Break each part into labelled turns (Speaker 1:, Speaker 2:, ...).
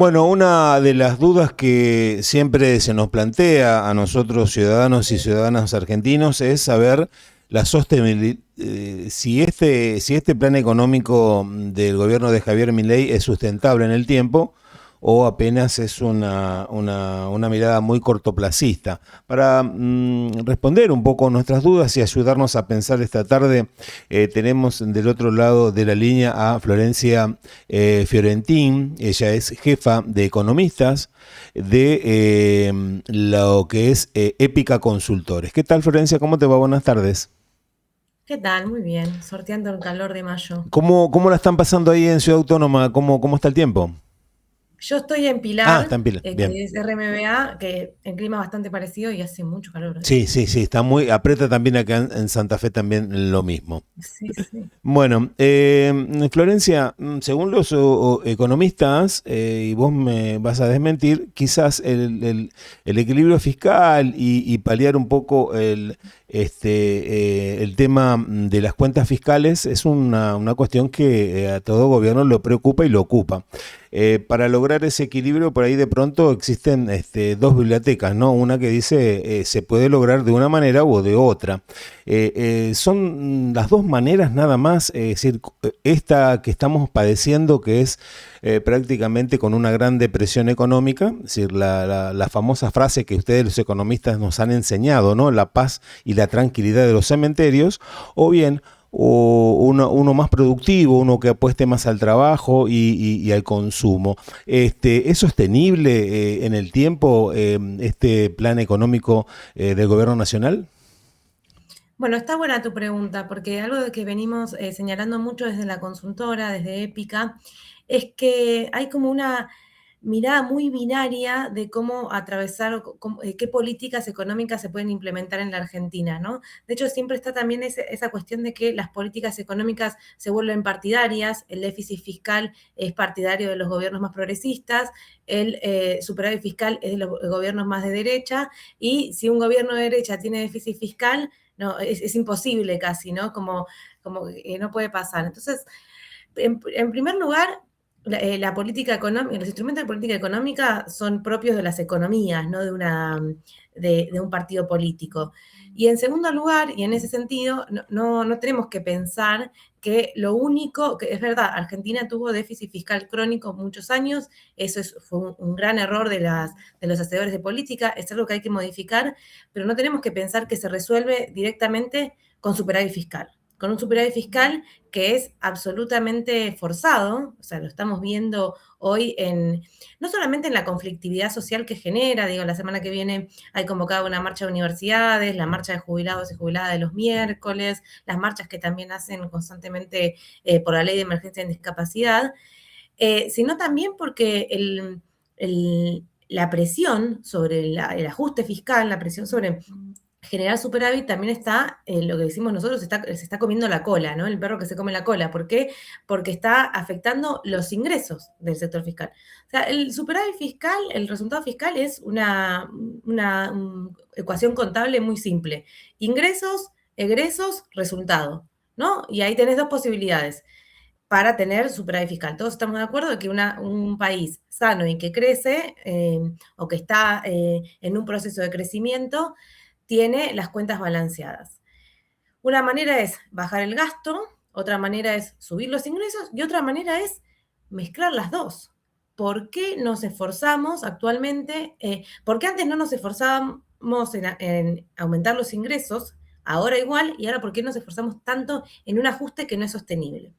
Speaker 1: Bueno, una de las dudas que siempre se nos plantea a nosotros ciudadanos y ciudadanas argentinos es saber la sostenibilidad, si este plan económico del gobierno de Javier Milei es sustentable en el tiempo o apenas es una mirada muy cortoplacista. Para responder un poco nuestras dudas y ayudarnos a pensar esta tarde, tenemos del otro lado de la línea a Florencia Fiorentín. Ella es jefa de economistas de lo que es Épica Consultores. ¿Qué tal, Florencia? ¿Cómo te va? Buenas tardes.
Speaker 2: ¿Qué tal? Muy bien, sorteando el calor de mayo.
Speaker 1: ¿Cómo la están pasando ahí en Ciudad Autónoma? ¿Cómo está el tiempo?
Speaker 2: Yo estoy en
Speaker 1: Ah, está
Speaker 2: Pilar,
Speaker 1: en pila. Bien.
Speaker 2: que es RMBA, que el clima es bastante parecido y hace mucho calor hoy.
Speaker 1: Sí, sí, sí, está muy, aprieta también acá en Santa Fe también lo mismo.
Speaker 2: Sí, sí.
Speaker 1: Bueno, Florencia, según los economistas, y vos me vas a desmentir, quizás el equilibrio fiscal y paliar un poco el tema de las cuentas fiscales es una cuestión que a todo gobierno lo preocupa y lo ocupa. Para lograr ese equilibrio, por ahí de pronto existen dos bibliotecas, ¿no? Una que dice se puede lograr de una manera o de otra. Son las dos maneras nada más, es decir, esta que estamos padeciendo, que es prácticamente con una gran depresión económica, es decir, la famosa frase que ustedes los economistas nos han enseñado, ¿no? La paz y la tranquilidad de los cementerios, o bien uno más productivo, uno que apueste más al trabajo y al consumo. ¿Es sostenible en el tiempo este plan económico del gobierno nacional?
Speaker 2: Bueno, está buena tu pregunta, porque algo de que venimos señalando mucho desde la consultora, desde Épica, es que hay como una mirada muy binaria de cómo atravesar, qué políticas económicas se pueden implementar en la Argentina, ¿no? De hecho, siempre está también esa cuestión de que las políticas económicas se vuelven partidarias, el déficit fiscal es partidario de los gobiernos más progresistas, el superávit fiscal es de los gobiernos más de derecha, y si un gobierno de derecha tiene déficit fiscal, no, es imposible casi, ¿no? Como que no puede pasar. Entonces, en primer lugar, la política económica, los instrumentos de política económica son propios de las economías, no de un partido político. Y en segundo lugar, y en ese sentido, no tenemos que pensar que lo único, que es verdad, Argentina tuvo déficit fiscal crónico muchos años, fue un gran error de los hacedores de política, es algo que hay que modificar, pero no tenemos que pensar que se resuelve directamente con superávit fiscal. Con un superávit fiscal que es absolutamente forzado, o sea, lo estamos viendo hoy no solamente en la conflictividad social que genera, digo, la semana que viene hay convocada una marcha de universidades, la marcha de jubilados y jubiladas de los miércoles, las marchas que también hacen constantemente por la ley de emergencia en discapacidad, sino también porque la presión sobre el ajuste fiscal, la presión sobre generar superávit también está, lo que decimos nosotros, se está comiendo la cola, ¿no? El perro que se come la cola. ¿Por qué? Porque está afectando los ingresos del sector fiscal. O sea, el superávit fiscal, el resultado fiscal es una ecuación contable muy simple. Ingresos, egresos, resultado, ¿no? Y ahí tenés dos posibilidades para tener superávit fiscal. Todos estamos de acuerdo de que un país sano y que crece o que está en un proceso de crecimiento tiene las cuentas balanceadas. Una manera es bajar el gasto, otra manera es subir los ingresos y otra manera es mezclar las dos. ¿Por qué nos esforzamos actualmente? ¿Por qué antes no nos esforzábamos en aumentar los ingresos? Ahora igual, y ahora ¿por qué nos esforzamos tanto en un ajuste que no es sostenible?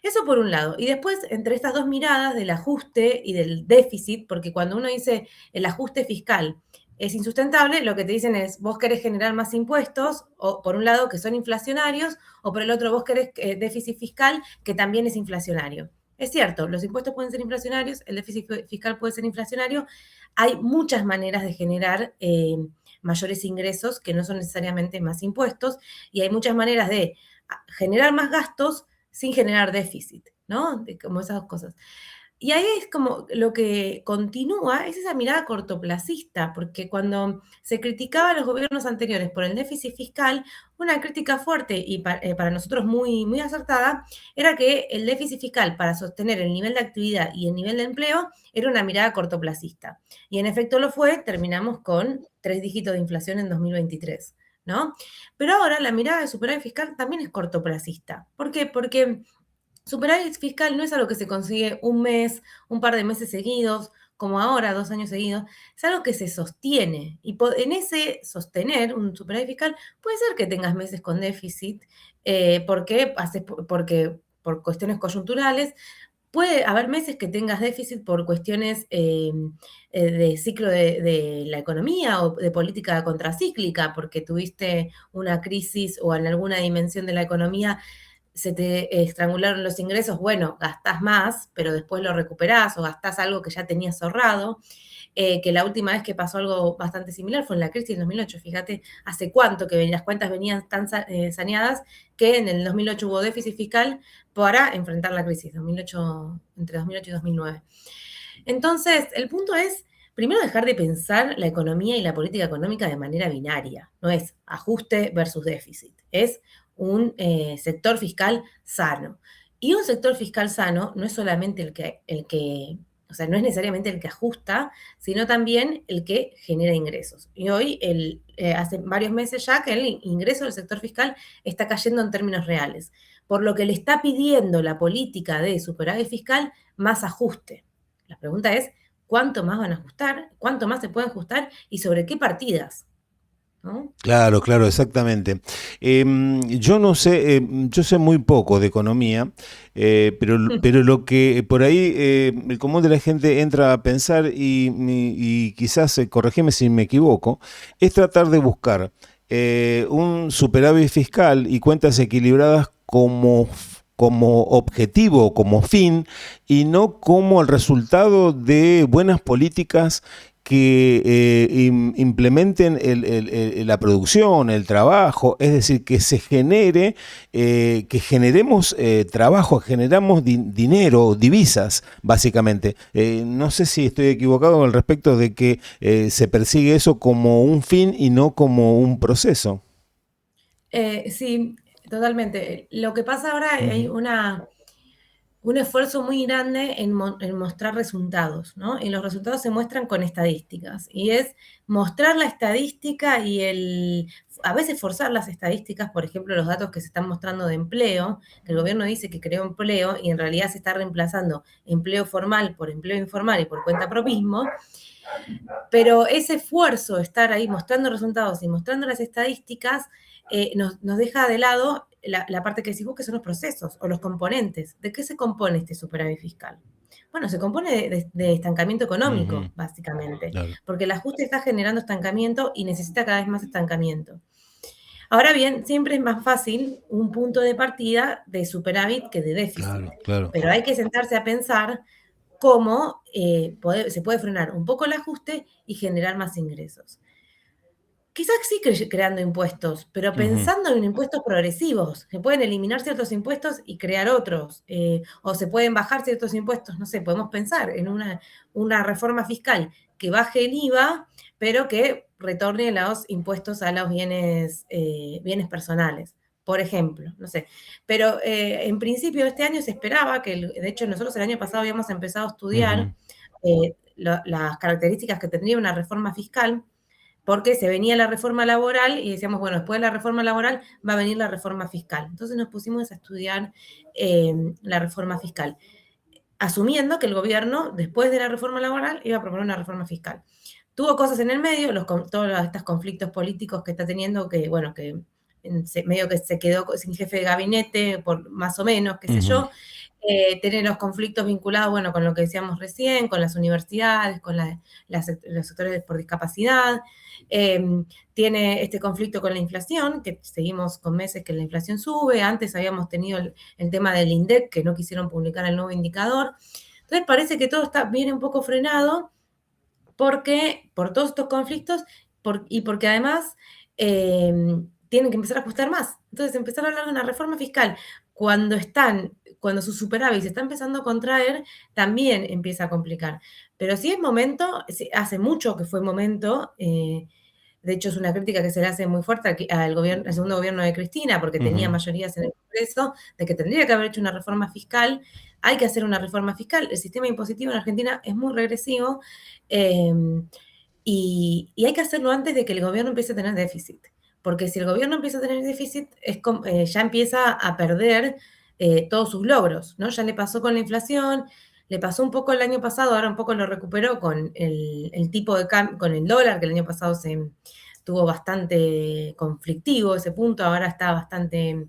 Speaker 2: Eso por un lado. Y después, entre estas dos miradas del ajuste y del déficit, porque cuando uno dice el ajuste fiscal es insustentable, lo que te dicen es, vos querés generar más impuestos, o por un lado que son inflacionarios, o por el otro vos querés déficit fiscal que también es inflacionario. Es cierto, los impuestos pueden ser inflacionarios, el déficit fiscal puede ser inflacionario, hay muchas maneras de generar mayores ingresos que no son necesariamente más impuestos, y hay muchas maneras de generar más gastos sin generar déficit, ¿no? Como esas dos cosas. Y ahí es como lo que continúa, es esa mirada cortoplacista, porque cuando se criticaba a los gobiernos anteriores por el déficit fiscal, una crítica fuerte y para nosotros muy, muy acertada era que el déficit fiscal para sostener el nivel de actividad y el nivel de empleo era una mirada cortoplacista. Y en efecto lo fue, terminamos con 3 dígitos de inflación en 2023, ¿no? Pero ahora la mirada de superávit fiscal también es cortoplacista. ¿Por qué? Porque superávit fiscal no es algo que se consigue un mes, un par de meses seguidos, como ahora, 2 años seguidos, es algo que se sostiene. Y en ese sostener un superávit fiscal puede ser que tengas meses con déficit, porque por cuestiones coyunturales, puede haber meses que tengas déficit por cuestiones de ciclo de la economía o de política contracíclica, porque tuviste una crisis o en alguna dimensión de la economía se te estrangularon los ingresos, bueno, gastás más, pero después lo recuperás o gastás algo que ya tenías ahorrado. Que la última vez que pasó algo bastante similar fue en la crisis del 2008. Fíjate hace cuánto que las cuentas venían tan saneadas que en el 2008 hubo déficit fiscal para enfrentar la crisis, 2008, entre 2008 y 2009. Entonces, el punto es, primero, dejar de pensar la economía y la política económica de manera binaria. No es ajuste versus déficit, es un sector fiscal sano. Y un sector fiscal sano no es solamente o sea, no es necesariamente el que ajusta, sino también el que genera ingresos. Y hoy, hace varios meses ya que el ingreso del sector fiscal está cayendo en términos reales, por lo que le está pidiendo la política de superávit fiscal más ajuste. La pregunta es, ¿cuánto más van a ajustar? ¿Cuánto más se puede ajustar? ¿Y sobre qué partidas? ¿No?
Speaker 1: Claro, claro, exactamente. Yo no sé, yo sé muy poco de economía, pero lo que por ahí el común de la gente entra a pensar y quizás, corregime si me equivoco, es tratar de buscar un superávit fiscal y cuentas equilibradas como objetivo, como fin, y no como el resultado de buenas políticas que implementen la producción, el trabajo, es decir, que se genere, que generemos trabajo, generamos dinero, divisas, básicamente. No sé si estoy equivocado al respecto de que se persigue eso como un fin y no como un proceso.
Speaker 2: Sí, totalmente. Lo que pasa ahora, hay
Speaker 1: Ujú.
Speaker 2: un esfuerzo muy grande en mostrar resultados, ¿no? Y los resultados se muestran con estadísticas. Y es mostrar la estadística a veces forzar las estadísticas, por ejemplo, los datos que se están mostrando de empleo, que el gobierno dice que creó empleo y en realidad se está reemplazando empleo formal por empleo informal y por cuenta propismo. Pero ese esfuerzo, estar ahí mostrando resultados y mostrando las estadísticas, nos deja de lado la parte que decís vos, que son los procesos o los componentes. ¿De qué se compone este superávit fiscal? Bueno, se compone de estancamiento económico,
Speaker 1: Ujú.
Speaker 2: básicamente,
Speaker 1: Claro.
Speaker 2: porque el ajuste está generando estancamiento y necesita cada vez más estancamiento. Ahora bien, siempre es más fácil un punto de partida de superávit que de déficit,
Speaker 1: Claro, claro.
Speaker 2: pero hay que sentarse a pensar cómo se puede frenar un poco el ajuste y generar más ingresos. Quizás sí creando impuestos, pero
Speaker 1: Ujú.
Speaker 2: pensando en impuestos progresivos. Se pueden eliminar ciertos impuestos y crear otros, o se pueden bajar ciertos impuestos. No sé, podemos pensar en una reforma fiscal que baje el IVA, pero que retorne los impuestos a los bienes personales, por ejemplo, no sé. Pero en principio este año se esperaba de hecho nosotros el año pasado habíamos empezado a estudiar
Speaker 1: Ujú.
Speaker 2: las características que tendría una reforma fiscal, porque se venía la reforma laboral y decíamos, bueno, después de la reforma laboral va a venir la reforma fiscal. Entonces nos pusimos a estudiar la reforma fiscal, asumiendo que el gobierno, después de la reforma laboral, iba a proponer una reforma fiscal. Tuvo cosas en el medio, todos estos conflictos políticos que está teniendo, que bueno, que medio que se quedó sin jefe de gabinete, por más o menos, qué sé
Speaker 1: Ujú.
Speaker 2: yo, tiene los conflictos vinculados, bueno, con lo que decíamos recién, con las universidades, con los sectores por discapacidad, tiene este conflicto con la inflación, que seguimos con meses que la inflación sube, antes habíamos tenido el tema del INDEC, que no quisieron publicar el nuevo indicador, entonces parece que todo viene un poco frenado, porque por todos estos conflictos y porque además tienen que empezar a ajustar más. Entonces, empezar a hablar de una reforma fiscal cuando su superávit se está empezando a contraer, también empieza a complicar. Pero sí es momento, hace mucho que fue momento, de hecho es una crítica que se le hace muy fuerte al segundo gobierno de Cristina, porque tenía mayorías en el Congreso, de que tendría que haber hecho una reforma fiscal. Hay que hacer una reforma fiscal. El sistema impositivo en Argentina es muy regresivo, y hay que hacerlo antes de que el gobierno empiece a tener déficit. Porque si el gobierno empieza a tener déficit, ya empieza a perder todos sus logros, ¿no? Ya le pasó con la inflación, le pasó un poco el año pasado, ahora un poco lo recuperó con el tipo de cambio, con el dólar, que el año pasado tuvo bastante conflictivo ese punto, ahora está bastante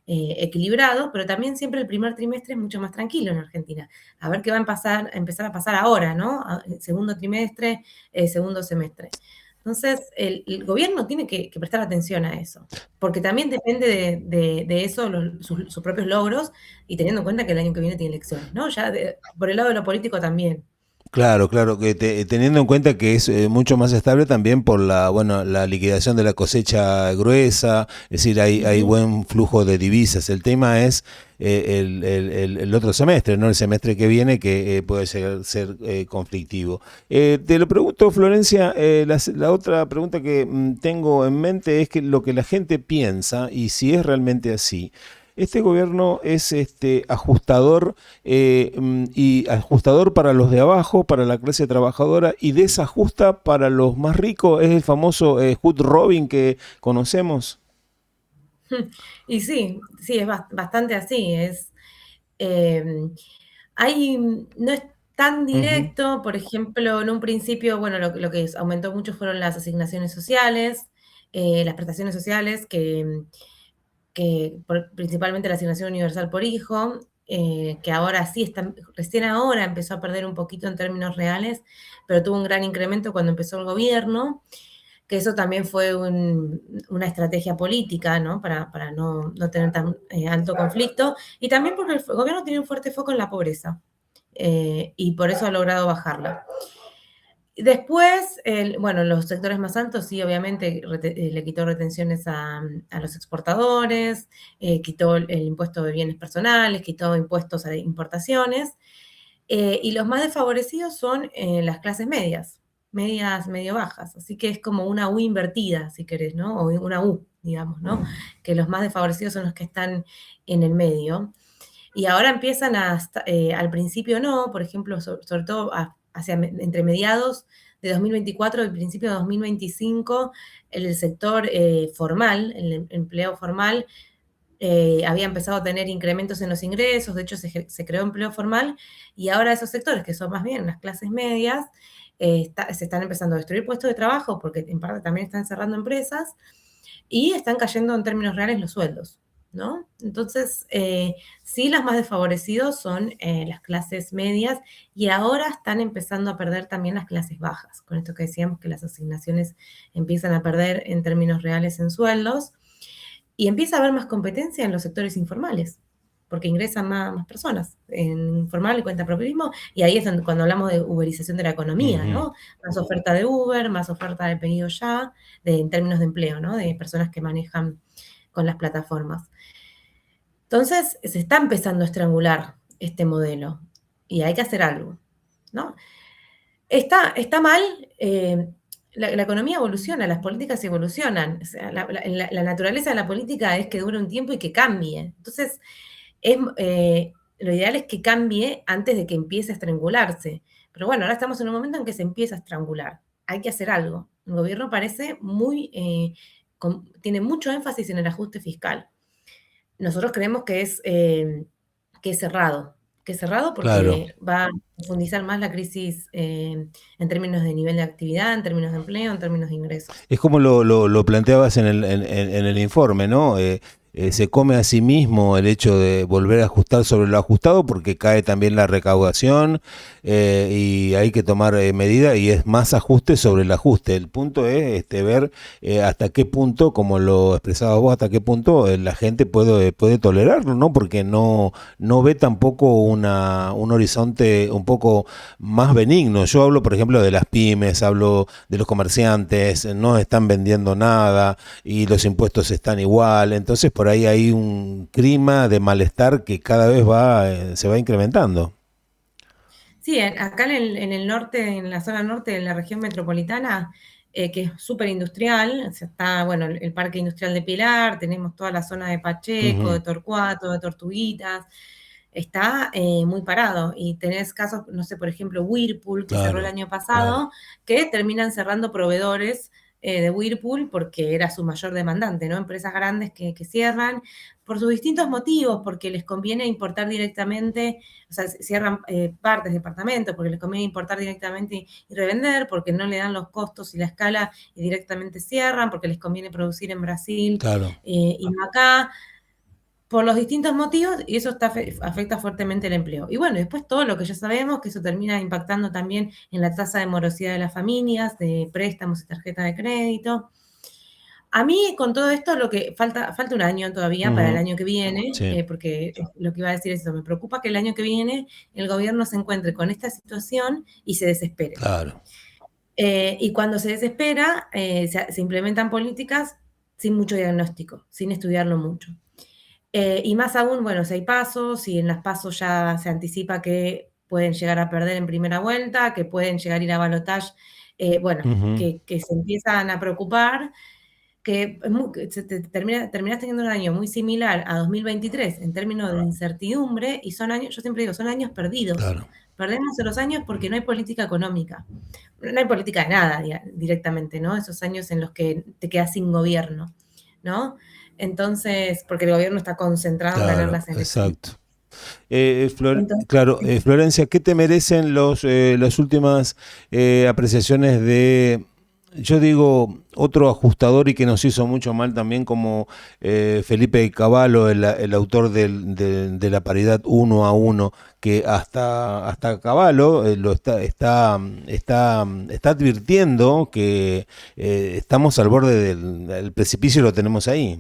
Speaker 2: equilibrado, pero también siempre el primer trimestre es mucho más tranquilo en Argentina. A ver qué va a empezar a pasar ahora, ¿no? Segundo trimestre, segundo semestre. Entonces, el gobierno tiene que prestar atención a eso, porque también depende de eso, sus propios logros, y teniendo en cuenta que el año que viene tiene elecciones, ¿no? Ya por el lado de lo político también.
Speaker 1: Claro, claro, que teniendo en cuenta que es mucho más estable también por la liquidación de la cosecha gruesa, es decir, hay buen flujo de divisas. El tema es el otro semestre, ¿no? El semestre que viene que puede ser conflictivo. Te lo pregunto, Florencia, la otra pregunta que tengo en mente es que lo que la gente piensa y si es realmente así. Este gobierno es ajustador y ajustador para los de abajo, para la clase trabajadora y desajusta para los más ricos. Es el famoso Hood Robin que conocemos.
Speaker 2: Y sí, sí, es bastante así. Eh, no es tan
Speaker 1: Ujú.
Speaker 2: directo, por ejemplo, en un principio, bueno, lo que aumentó mucho fueron las asignaciones sociales, las prestaciones sociales, principalmente la asignación universal por hijo, que ahora sí recién ahora empezó a perder un poquito en términos reales, pero tuvo un gran incremento cuando empezó el gobierno, que eso también fue una estrategia política, ¿no? Para no tener tan alto conflicto, y también porque el gobierno tiene un fuerte foco en la pobreza, y por eso ha logrado bajarla. Después, bueno, los sectores más altos sí, obviamente, le quitó retenciones a los exportadores, quitó el impuesto de bienes personales, quitó impuestos a importaciones, y los más desfavorecidos son las clases medias, medio bajas, así que es como una U invertida, si querés, ¿no? O una U, digamos, ¿no? Que los más desfavorecidos son los que están en el medio. Y ahora empiezan al principio no, por ejemplo, sobre todo entre mediados de 2024 y principio de 2025, el sector formal, el empleo formal, había empezado a tener incrementos en los ingresos, de hecho se creó empleo formal, y ahora esos sectores, que son más bien las clases medias, se están empezando a destruir puestos de trabajo, porque en parte también están cerrando empresas, y están cayendo en términos reales los sueldos, ¿no? Entonces, sí, los más desfavorecidos son las clases medias, y ahora están empezando a perder también las clases bajas, con esto que decíamos que las asignaciones empiezan a perder en términos reales en sueldos, y empieza a haber más competencia en los sectores informales, porque ingresan más personas en informal y cuenta propio, y ahí es cuando hablamos de uberización de la economía,
Speaker 1: Ujú.
Speaker 2: ¿no? Más oferta de Uber, más oferta de pedido ya, en términos de empleo, ¿no? De personas que manejan con las plataformas. Entonces, se está empezando a estrangular este modelo, y hay que hacer algo, ¿no? Está mal, la economía evoluciona, las políticas evolucionan. O sea, la naturaleza de la política es que dure un tiempo y que cambie. Entonces, lo ideal es que cambie antes de que empiece a estrangularse. Pero bueno, ahora estamos en un momento en que se empieza a estrangular. Hay que hacer algo. El gobierno parece tiene mucho énfasis en el ajuste fiscal. Nosotros creemos que es cerrado
Speaker 1: Claro.
Speaker 2: porque va a profundizar más la crisis en términos de nivel de actividad, en términos de empleo, en términos de ingresos.
Speaker 1: Es como lo planteabas en el informe, ¿no? Se come a sí mismo el hecho de volver a ajustar sobre lo ajustado porque cae también la recaudación y hay que tomar medidas y es más ajuste sobre el ajuste. El punto es ver hasta qué punto, como lo expresabas vos, hasta qué punto la gente puede tolerarlo, ¿no? Porque no ve tampoco un horizonte un poco más benigno. Yo hablo, por ejemplo, de las pymes, hablo de los comerciantes, no están vendiendo nada y los impuestos están igual. Entonces, por por ahí hay un clima de malestar que cada vez se va incrementando.
Speaker 2: Sí, acá en el norte, en la zona norte de la región metropolitana, que es súper industrial, o sea, está, bueno, el Parque Industrial de Pilar, tenemos toda la zona de Pacheco,
Speaker 1: Ujú.
Speaker 2: de Torcuato, de Tortuguitas, está muy parado. Y tenés casos, no sé, por ejemplo, Whirlpool, que cerró el
Speaker 1: Claro,
Speaker 2: año pasado, que terminan cerrando proveedores de Whirlpool porque era su mayor demandante, ¿no? Empresas grandes que cierran por sus distintos motivos, porque les conviene importar directamente, o sea, cierran partes, departamentos, porque les conviene importar directamente y revender, porque no le dan los costos y la escala y directamente cierran, porque les conviene producir en Brasil
Speaker 1: claro.
Speaker 2: y no acá por los distintos motivos, y eso afecta fuertemente el empleo. Y bueno, después todo lo que ya sabemos, que eso termina impactando también en la tasa de morosidad de las familias, de préstamos y tarjetas de crédito. A mí, con todo esto, lo que falta un año todavía para el
Speaker 1: Ujú.
Speaker 2: año que viene,
Speaker 1: Sí,
Speaker 2: porque lo que iba a decir es eso, me preocupa que el año que viene el gobierno se encuentre con esta situación y se desespere.
Speaker 1: claro.
Speaker 2: Y cuando se desespera, se implementan políticas sin mucho diagnóstico, sin estudiarlo mucho. Y más aún, bueno, si hay pasos, y en las pasos ya se anticipa que pueden llegar a perder en primera vuelta, que pueden llegar a ir a balotaje, bueno,
Speaker 1: Ujú.
Speaker 2: que se empiezan a preocupar, que terminás teniendo un año muy similar a 2023 en términos de incertidumbre, y son años, yo siempre digo, son años perdidos.
Speaker 1: Claro.
Speaker 2: Perdemos los años porque no hay política económica. No hay política de nada directamente, ¿no? Esos años en los que te quedas sin gobierno, ¿no? Entonces, porque el gobierno está concentrado en ganar
Speaker 1: Claro,
Speaker 2: las elecciones.
Speaker 1: exacto.
Speaker 2: Entonces,
Speaker 1: Claro,
Speaker 2: sí.
Speaker 1: Florencia, ¿qué te merecen las últimas apreciaciones de, yo digo, otro ajustador y que nos hizo mucho mal también como Felipe Cavallo, el autor de la paridad 1 a 1, que hasta Cavallo está advirtiendo que estamos al borde del precipicio y lo tenemos ahí.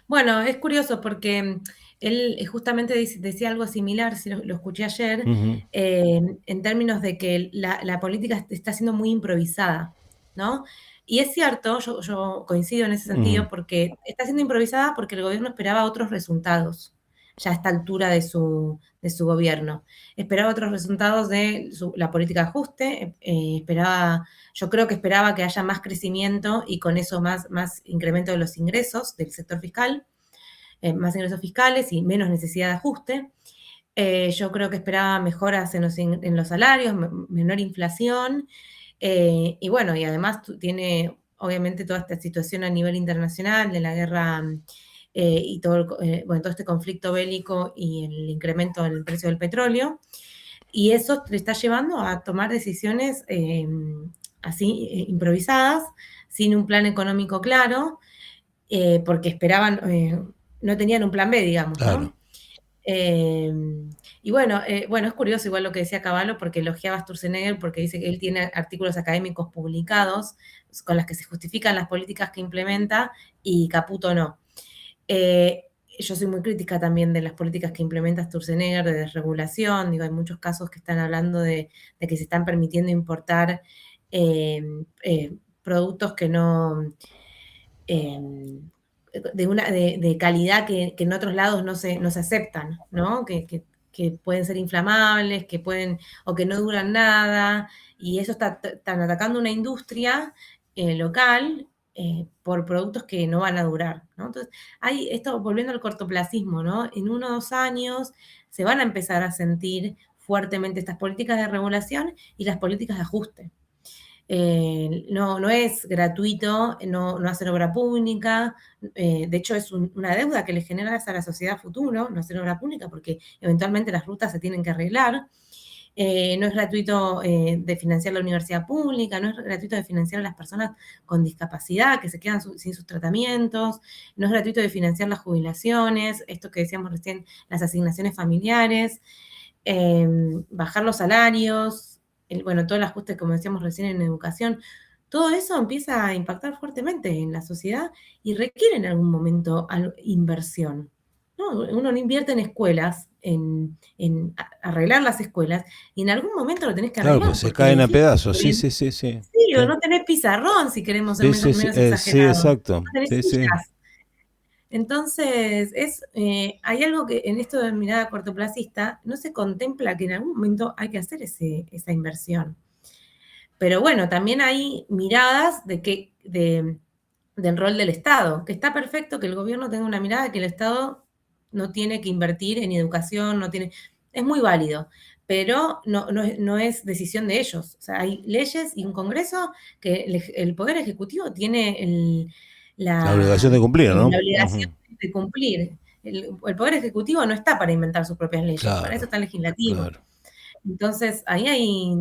Speaker 2: Bueno, es curioso porque él justamente decía algo similar, si lo escuché ayer,
Speaker 1: Ujú.
Speaker 2: en términos de que la política está siendo muy improvisada, ¿no? Y es cierto, yo coincido en ese
Speaker 1: Ujú.
Speaker 2: sentido, porque está siendo improvisada porque el gobierno esperaba otros resultados ya a esta altura de su gobierno. Esperaba otros resultados de la política de ajuste, yo creo que esperaba que haya más crecimiento y con eso más incremento de los ingresos del sector fiscal, más ingresos fiscales y menos necesidad de ajuste. Yo creo que esperaba mejoras en los salarios, menor inflación, y bueno, y además tiene obviamente toda esta situación a nivel internacional de la guerra y bueno, todo este conflicto bélico y el incremento del precio del petróleo, y eso le está llevando a tomar decisiones así improvisadas, sin un plan económico claro, porque esperaban, no tenían un plan B, digamos,
Speaker 1: Claro.
Speaker 2: ¿no? Eh, y bueno, es curioso igual lo que decía Cavallo, porque elogiaba a Sturzenegger, porque dice que él tiene artículos académicos publicados con las que se justifican las políticas que implementa, y Caputo no. Yo soy muy crítica también de las políticas que implementa Sturzenegger de desregulación. Digo, hay muchos casos que están hablando de que se están permitiendo importar eh, productos que no, eh, de calidad que en otros lados no se aceptan, ¿no? Que pueden ser inflamables, que pueden, o que no duran nada, y eso están atacando una industria local por productos que no van a durar, ¿no? Entonces, hay esto, volviendo al cortoplacismo, ¿no? En 1 o 2 años se van a empezar a sentir fuertemente estas políticas de regulación y las políticas de ajuste. No es gratuito no hacer obra pública, de hecho es una deuda que le generas a la sociedad futuro, no hacer obra pública, porque eventualmente las rutas se tienen que arreglar. No es gratuito de financiar la universidad pública, no es gratuito de financiar a las personas con discapacidad que se quedan sin sus tratamientos, no es gratuito de financiar las jubilaciones, esto que decíamos recién, las asignaciones familiares, bajar los salarios, bueno, todo el ajuste, como decíamos recién, en educación. Todo eso empieza a impactar fuertemente en la sociedad y requiere en algún momento inversión, ¿no? Uno no invierte en escuelas, en arreglar las escuelas, y en algún momento lo tenés que
Speaker 1: Claro, pues
Speaker 2: arreglar,
Speaker 1: se
Speaker 2: porque el
Speaker 1: caen a
Speaker 2: edificio,
Speaker 1: pedazos. Sí, sí, sí, sí.
Speaker 2: sí, o
Speaker 1: Sí,
Speaker 2: no tenés pizarrón, si queremos ser
Speaker 1: sí, sí, sí,
Speaker 2: menos
Speaker 1: sí,
Speaker 2: exagerados,
Speaker 1: exacto.
Speaker 2: no tenés
Speaker 1: Sí, sí.
Speaker 2: sillas. Entonces, hay algo que en esto de mirada cortoplacista no se contempla que en algún momento hay que hacer esa inversión. Pero bueno, también hay miradas del rol del Estado, que está perfecto que el gobierno tenga una mirada de que el Estado no tiene que invertir en educación, es muy válido, pero no es decisión de ellos. O sea, hay leyes y un Congreso que el Poder Ejecutivo tiene
Speaker 1: La obligación de cumplir,
Speaker 2: la
Speaker 1: ¿no?
Speaker 2: obligación
Speaker 1: Ujú.
Speaker 2: de cumplir. El Poder Ejecutivo no está para inventar sus propias leyes, para eso
Speaker 1: Claro,
Speaker 2: está el legislativo.
Speaker 1: claro.
Speaker 2: Entonces, ahí hay,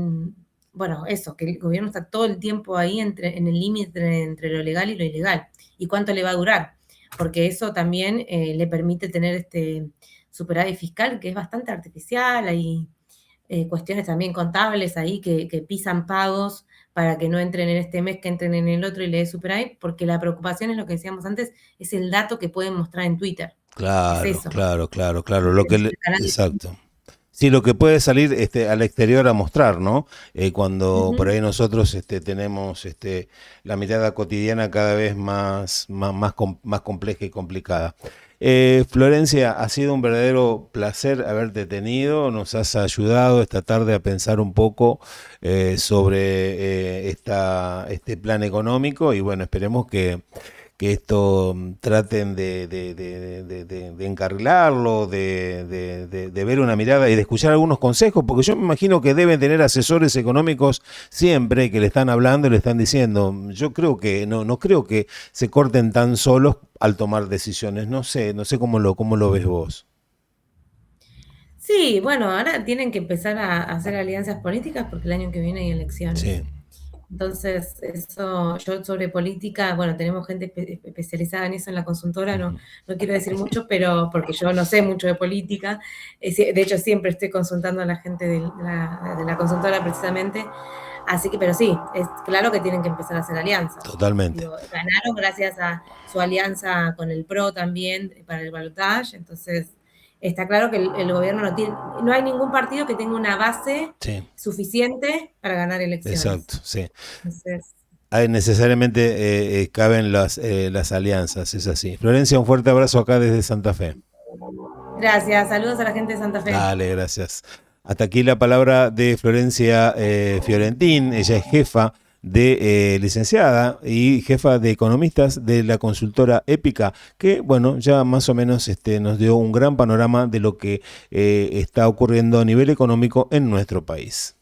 Speaker 2: bueno, eso, que el gobierno está todo el tiempo ahí en el límite entre lo legal y lo ilegal. ¿Y cuánto le va a durar? Porque eso también le permite tener este superávit fiscal que es bastante artificial. Hay cuestiones también contables ahí que pisan pagos para que no entren en este mes, que entren en el otro y le dé superávit, porque la preocupación es lo que decíamos antes, es el dato que pueden mostrar en Twitter. Es
Speaker 1: Claro,
Speaker 2: eso.
Speaker 1: claro, claro, claro.
Speaker 2: El canal de
Speaker 1: Exacto. Sí, lo que puede salir al exterior a mostrar, ¿no? Cuando por
Speaker 2: Ujú.
Speaker 1: ahí nosotros tenemos la mirada cotidiana cada vez más compleja y complicada. Florencia, ha sido un verdadero placer haberte tenido. Nos has ayudado esta tarde a pensar un poco sobre este plan económico y bueno, esperemos que esto traten de encarrilarlo, de ver una mirada y de escuchar algunos consejos, porque yo me imagino que deben tener asesores económicos siempre que le están hablando y le están diciendo. Yo creo que no creo que se corten tan solos al tomar decisiones. No sé cómo lo ves vos.
Speaker 2: Sí, bueno, ahora tienen que empezar a hacer alianzas políticas porque el año que viene hay elecciones.
Speaker 1: Sí.
Speaker 2: Entonces, eso, yo sobre política, bueno, tenemos gente especializada en eso en la consultora,
Speaker 1: Ujú.
Speaker 2: no quiero decir mucho, pero porque yo no sé mucho de política, de hecho siempre estoy consultando a la gente de la consultora precisamente, así que, pero sí, es claro que tienen que empezar a hacer alianzas.
Speaker 1: Totalmente.
Speaker 2: Digo, ganaron gracias a su alianza con el PRO también para el balotaje, entonces está claro que el gobierno no hay ningún partido que tenga una base
Speaker 1: Sí,
Speaker 2: suficiente para ganar elecciones.
Speaker 1: exacto, sí.
Speaker 2: Entonces,
Speaker 1: Ahí necesariamente caben las alianzas, es así. Florencia, un fuerte abrazo acá desde Santa Fe.
Speaker 2: gracias. Saludos a la gente de Santa Fe.
Speaker 1: Dale, gracias. Hasta aquí la palabra de Florencia Fiorentín. Ella es jefa de licenciada y jefa de economistas de la consultora Épica, que bueno, ya más o menos nos dio un gran panorama de lo que está ocurriendo a nivel económico en nuestro país.